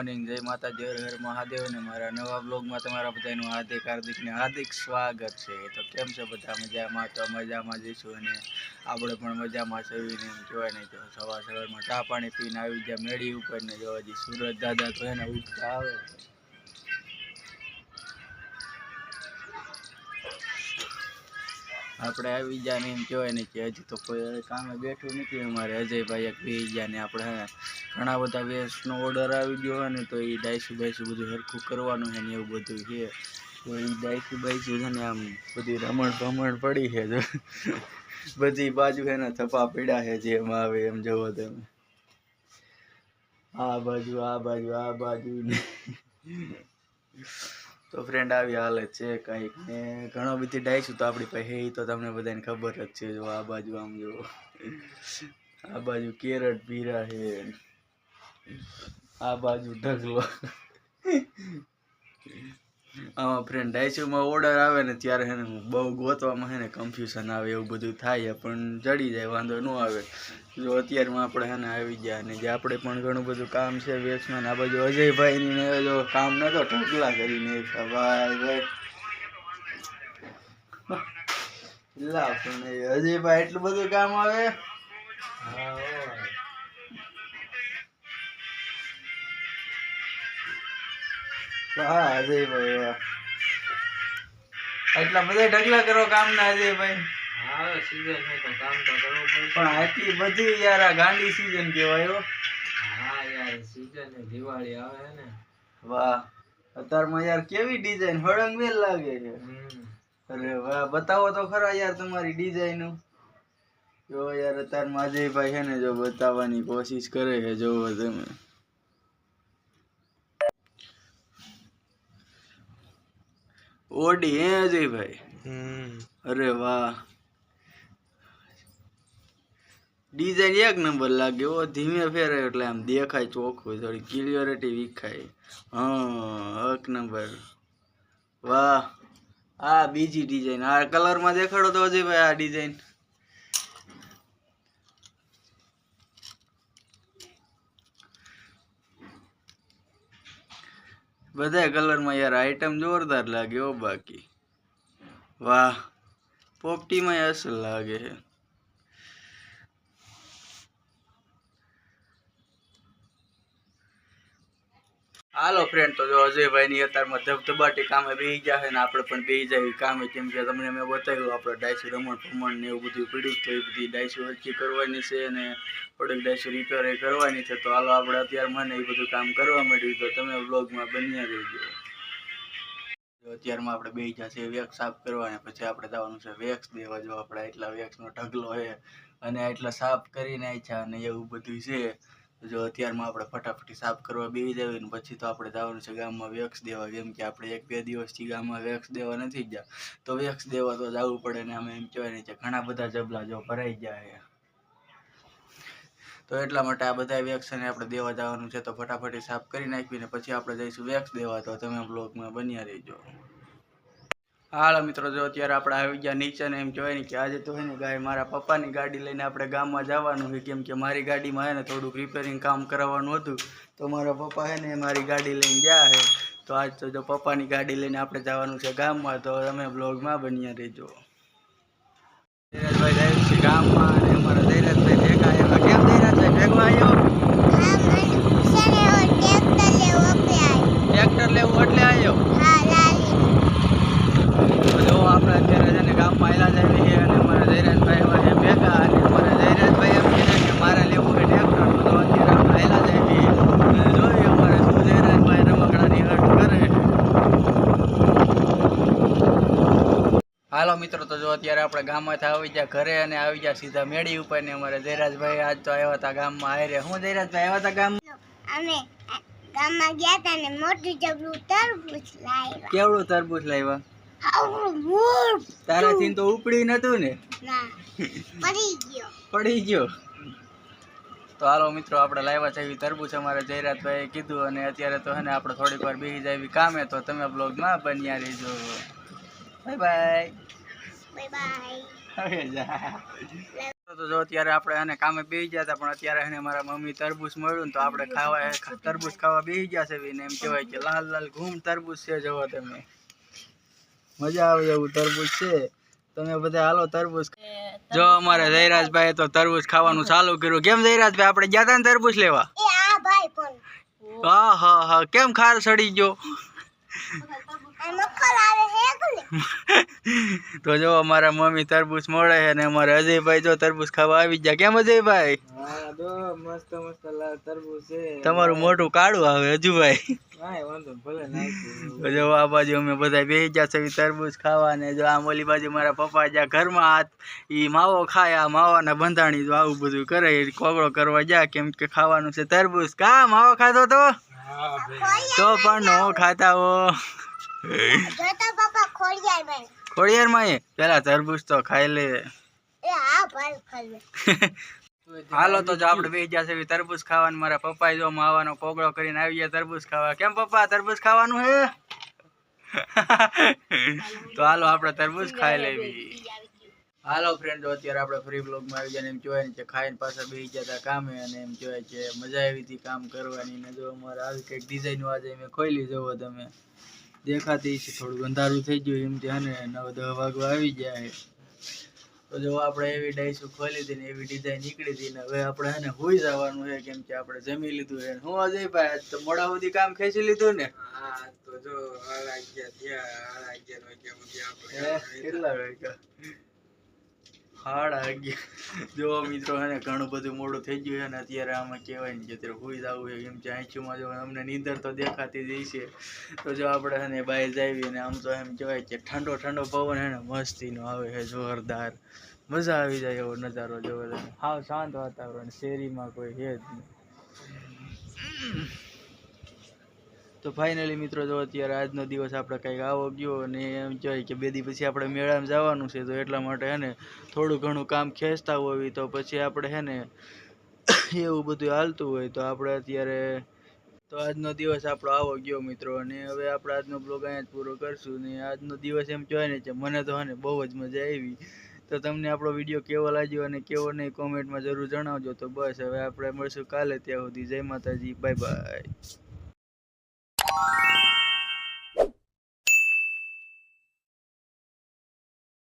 Morning, જય માતાજી, હર હર મહાદેવ ને મારા નવા બ્લોગમાં તમારા બધાનું હાર્દિક સ્વાગત છે। તો કેમ છે બધા? મજામાં? તો મજામાં જઈશું અને આપણે પણ મજામાં છવીને એમ કહેવાય ને। તો સવારમાં ચા પાણી પીને આવી ગયા મેળી ઉપર ને જો હજી સુરજ દાદા તો એને ઉઠતા આવે। આપણે આવી ગયા ને એમ કહેવાય ને કે હજી તો કોઈ કામે બેઠું નથી અમારે અજયભાઈ એક બી ગયા ને આપણે ઘણા બધા વેસ્ટનો ઓર્ડર આવી ગયો ને તો એ ડાયસું બધું સરખું કરવાનું છે ને એવું બધું છે। તો એ ડાયસું છે ને આમ બધી રમણ ભમણ પડી છે જો બધી બાજુ એના થપ્પા પડ્યા છે જેમ આવે એમ જોવો તમે આ બાજુ તો ફ્રેન્ડ આવી હાલત છે કંઈક ને ઘણો બધી ડાયસું તો આપણી પાસે તો તમને બધાને ખબર જ છે। જો આ બાજુ આમ જો આ બાજુ કેરટ પીરા છે, આ બાજુ ઢગલો આમાં ફ્રેન્ડ ડાયસુમાં ઓર્ડર આવે ને ત્યારે છે ને બહુ ગોતવામાં છે ને કન્ફ્યુઝન આવે એવું બધું થાય પણ જડી જાય વાંધો ન આવે। જો અત્યારમાં આપણે છે ને આવી ગયા અને જે આપણે પણ ઘણું બધું કામ છે વેચમાં આ બાજુ અજયભાઈને જો કામ નતો ઢગલા કરીને ભાઈ લા પણ અજયભાઈ એટલું બધું કામ આવે। હા અજયભાઈ વાહ, એટલા બધા ઢગલા કરો કામ ના અજયભાઈ? હા સીઝન છે તો કામ તો કરવું પડે પણ આટલી બધી યાર આ ગાંડી સીઝન કહેવાય હો। હા યાર સીઝન ને દિવાળી આવે ને વાહ અત્યારમાં યાર કેવી ડિઝાઇન હળંગવેલ લાગે છે। અરે વાહ બતાવો તો ખરા યાર તમારી ડિઝાઇન જો યાર અત્યારમાં અજયભાઈ છે ને જો બતાવવાની કોશિશ કરે છે જોવો તમે ઓડી હે અજયભાઈ? અરે વાહ ડિઝાઇન એક નંબર લાગે ઓ ધીમે ફેરે એટલે આમ દેખાય ચોખ્ખું થોડી ક્લિયરિટી વિખાય। હા એક નંબર વાહ। આ બીજી ડિઝાઇન આ કલરમાં દેખાડો તો અજયભાઈ આ ડિઝાઇન બધા કલરમાં યાર આઈટમ જોરદાર લાગે ઓ બાકી વાહ પોપટીમાં અસલ લાગે છે। હાલો ફ્રેન્ડ તો જો અજયભાઈની અત્યારમાં ધબધબાટી કામે બેસી ગયા છે ને આપણે પણ બેસી જાય કામે કેમ કે તમને મેં બતાવ્યું આપણે ડાયસું રમણ ભમણ ને એવું બધું પીડ્યું તો એ બધી ડાયસું હરખી કરવાની છે અને થોડીક ડાયસું રિપેર કરવાની છે। તો હાલો આપણે અત્યારમાં ને એ બધું કામ કરવા માંડ્યું તો તમે બ્લોગમાં બન્યા રહેજો। અત્યારમાં આપણે બેસી ગયા છે વેક્સ સાફ કરવા અને પછી આપણે જવાનું છે વેક્સ દેવા। જો આપણે એટલા વેક્સનો ઢગલો છે અને એટલા સાફ કરીને આછા અને એવું બધું છે। જો અત્યારમાં આપણે ફટાફટી સાફ કરવા બેસી જઈએ ને પછી તો આપણે જવાનું છે ગામમાં વેક્સ દેવા કેમ કે આપણે 1-2 દિવસથી ગામમાં વેક્સ દેવા નથી ગયા તો વેક્સ દેવા તો જવું પડે ને અમે એમ કહેવાય ને કે ઘણા બધા જબલા જો ભરાઈ ગયા છે તો એટલા માટે આ બધા વેક્સને આપણે દેવા જવાનું છે। તો ફટાફટી સાફ કરી નાખીને પછી આપણે જઈશું વેક્સ દેવા તો તમે બ્લોગમાં બન્યા રહેજો। હાલો મિત્રો જો અત્યારે આપણે આવી ગયા નીચે ને એમ કહેવાય ને કે આજે તો છે ને ગાય મારા પપ્પાની ગાડી લઈને આપણે ગામમાં જવાનું છે કેમ કે મારી ગાડીમાં છે ને થોડુંક રિપેરિંગ કામ કરાવવાનું હતું તો મારા પપ્પા છે ને મારી ગાડી લઈને ગયા છે। તો આજ તો જો પપ્પાની ગાડી લઈને આપણે જવાનું છે ગામમાં તો તમે બ્લોગમાં બન્યા રહેજો। ધીરજભાઈ જાય છે ગામમાં અને અમારા ધીરજભાઈ ભેગા આવ્યા કેમ ધીરજભાઈ ભેગવા આવ્યો? ટ્રેક્ટર લેવું એટલે આવ્યો? જો આપણે અત્યારે છે ને ગામમાં આવેલા જ આવી અને અમારા ધીરજભાઈ એવા છે ભેગા અને અમારા ધીરજભાઈ એમ કીધે કે મારે લેવું છે ટ્રેક્ટર તો અત્યારે આપણે આવેલા જ આવી અને જોઈએ અમારે શું ધીરજભાઈ રમકડાની હટ કરે। હાલો મિત્રો તો જો અત્યારે આપણે ગામમાંથી આવી ગયા ઘરે અને આવી ગયા સીધા મેળી ઉપર ને અમારે ધીરજભાઈ આજ તો આવ્યા હતા ગામમાં હારે હું ધીરજભાઈ આવ્યા હતા ગામમાં અમે ગામમાં ગયા હતા ને મોટું જબલું તરબૂચ લાવ્યા। કેવડું તરબૂચ લાવ્યા? તારાથી તો ઉપડી નતું ને? ના પડી ગયો તો હાલો મિત્રો આપણે લાવ્યા છે તરબૂચ અમારે જયરાજભાઈએ કીધું અને અત્યારે તો હે ને આપણે થોડીક વાર બેસી જાય કામે તો તમે બ્લોગમાં બન્યા રહેજો। બાય બાય બાય બાય હવે જા તો જો અત્યારે આપણે આને કામે બેસી ગયા હતા, પણ અત્યારે એને મારા મમ્મી તરબૂચ મળ્યું ને તો આપણે તરબૂચ ખાવા બેસી ગયા છે. એમ કહેવાય કે લાલ લાલ ઘૂમ તરબૂચ છે. જોવો તમે, મજા આવે એવું તરબૂચ છે. તમે બધા હાલો તરબૂચ. જો અમારે જયરાજભાઈ તો તરબૂચ ખાવાનું ચાલુ કર્યું. કેમ જયરાજભાઈ, આપણે ગયા હતા ને તરબૂચ લેવા? હા હા હા. કેમ ખાર સડી ગયો? તો જો અમારા મમ્મી તરબૂચ મળે છે ને અમારે અજયભાઈ જો તરબૂચ ખાવા આવી ગયા. કેમ અજયભાઈ? મસ્ત મસ્ત તરબૂચ છે. તમારું મોટું કાળું આવે અજુભાઈ. જો આ બાજુ અમે બધા બેસી ગયા છે તરબૂચ ખાવા ને જો આમ ઓલી બાજુ મારા પપ્પા જ્યાં ઘરમાં હાથ ઈ માવો ખાય, આ માવાના બંધાણી જો આવું બધું કરે, કોગળો કરવા જાય. કેમ કે ખાવાનું છે તરબૂચ. કા માવો ખાધો તો પણ નો ખાતા હો. ખોડિયાર માં પેલા તરબૂચ તો ખાઈ લે. હાલો તો જો આપણે બેસી ગયા છે તરબૂચ ખાવાનું. મારા પપ્પા જો માવાનો કોગળો કરીને આવી ગયા તરબૂચ ખાવા. કેમ પપ્પા, તરબૂચ ખાવાનું હે? તો હાલો આપણે તરબૂચ ખાઈ લેવી. હાલો ફ્રેન્ડો, અત્યારે આપણે ફ્રી બ્લોગમાં આવી ગયા. એમ કહેવાય ને કે ખાઈને પાછા બેસી ગયા હતા કામે, અને એમ કહેવાય કે મજા આવી હતી કામ કરવાની. ને જો અમારે આવી કંઈક ડિઝાઇન આજે મેં ખોલી જોવો તમે, દેખાતી છે. થોડું અંધારું થઈ ગયું એમ ત્યાં, 9-10 વાગવા આવી જાય. તો જો આપણે એવી ડાઈસું ખોલી હતી ને એવી ડિઝાઇન નીકળી હતી ને હવે આપણે એને હોઈ જવાનું છે. કેમ કે આપણે જમી લીધું છે. હું અજયભાઈ તો મોડા સુધી કામ ખેંચી લીધું ને? હા, તો જો 11:30 કેટલા વાગ્યા? 11:30. જો મિત્રો એને ઘણું બધું મોડું થઈ ગયું છે ને અત્યારે આમાં કહેવાય ને કે અત્યારે હોઈ જવું છે. કેમ કે આંખીમાં જો અમને નીંદર તો દેખાતી જ છે. તો જો આપણે એને બહાર જઈએ ને આમ તો એમ કહેવાય કે ઠંડો ઠંડો પવન એને મસ્તીનો આવે છે, જોરદાર મજા આવી જાય એવો નજારો જોવો તમે. હાવ શાંત વાતાવરણ, શેરીમાં કોઈ છે જ નહીં. તો ફાઇનલી મિત્રો જો અત્યારે આજનો દિવસ આપણે કંઈક આવો ગયો અને એમ કહેવાય કે 2 દી પછી આપણે મેળામાં જવાનું છે. તો એટલા માટે હે ને થોડું ઘણું કામ ખેંચતા હોય તો પછી આપણે હે ને એવું બધું હાલતું હોય તો આપણે અત્યારે તો આજનો દિવસ આપણો આવો ગયો મિત્રો. અને હવે આપણે આજનો બ્લોગ અહીંયા જ પૂરો કરશું. ને આજનો દિવસ એમ કહેવાય ને કે મને તો હે ને બહુ જ મજા આવી. તો તમને આપણો વિડીયો કેવો લાગ્યો અને કેવો નહીં કોમેન્ટમાં જરૂર જણાવજો. તો બસ હવે આપણે મળશું કાલે. ત્યાં સુધી જય માતાજી, બાય બાય.